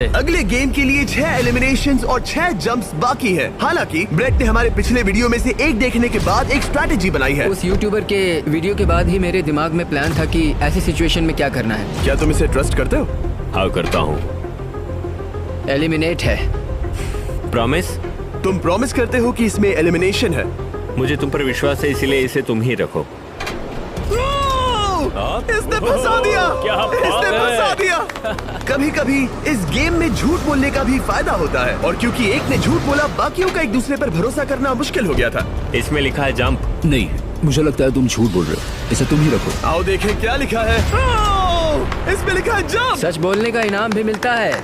अगले गेम के लिए 6 एलिमिनेशंस और 6 जंप्स बाकी है। हालांकि ब्रेट ने हमारे पिछले वीडियो में से एक देखने के बाद एक स्ट्रैटेजी बनाई है। उस यूट्यूबर के वीडियो के बाद ही मेरे दिमाग में प्लान था कि ऐसी सिचुएशन में क्या करना है। क्या तुम इसे ट्रस्ट करते हो? हाँ करता हूँ। एलिमिनेट है। प्रॉमिस? तुम प्रॉमिस करते हो कि इसमें एलिमिनेशन है? मुझे तुम पर विश्वास है, इसीलिए इसे तुम ही रखो। इसने फंसा दिया। क्या बात इसने है? फंसा दिया। कभी कभी इस गेम में झूठ बोलने का भी फायदा होता है, और क्योंकि एक ने झूठ बोला, बाकियों का एक दूसरे पर भरोसा करना मुश्किल हो गया था। इसमें लिखा है जंप। नहीं, मुझे लगता है तुम झूठ बोल रहे हो। इसे तुम ही रखो। आओ देखें क्या लिखा है। इसमें लिखा है जंप। सच बोलने का इनाम भी मिलता है।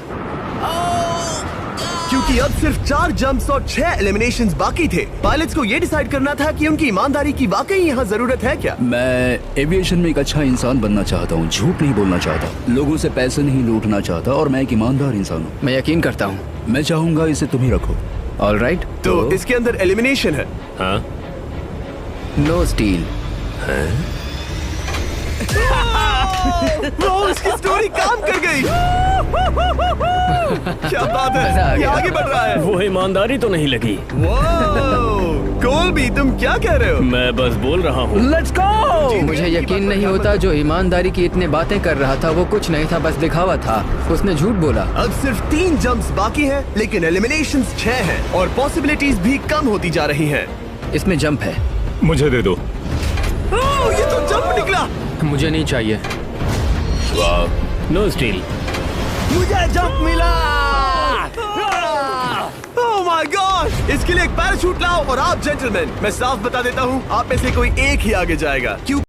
क्योंकि अब सिर्फ 4 जंप्स और 6 एलिमिनेशंस बाकी थे, पायलट्स को ये डिसाइड करना था कि उनकी ईमानदारी की वाकई यहाँ जरूरत है क्या। मैं एविएशन में एक अच्छा इंसान बनना चाहता हूँ, झूठ नहीं बोलना चाहता, लोगों से पैसे नहीं लूटना चाहता, और मैं एक ईमानदार इंसान हूँ। मैं यकीन करता हूँ। मैं चाहूंगा इसे तुम ही रखो। All right. तो इसके अंदर एलिमिनेशन है। हाँ नो स्टील। इसकी स्टोरी काम कर गई। क्या बात मजा आ है, ये गया। आगे बढ़ रहा है। वो ईमानदारी तो नहीं लगी। कोलबी, तुम क्या कह रहे हो? मैं बस बोल रहा हूँ। Let's go. मुझे यकीन नहीं होता जो ईमानदारी की इतने बातें कर रहा था वो कुछ नहीं था, बस दिखावा था। उसने झूठ बोला। अब सिर्फ 3 जंप्स बाकी हैं, लेकिन एलिमिनेशंस 6 हैं और पॉसिबिलिटीज भी कम होती जा रही हैं। इसमें जंप है। मुझे दे दो। ये तो जंप निकला। मुझे नहीं चाहिए। No steel. मुझे जंप मिला। Oh my God! इसके लिए एक पैराशूट लाओ। और आप जेंटलमैन, मैं साफ बता देता हूँ, आप में से कोई एक ही आगे जाएगा। क्यों?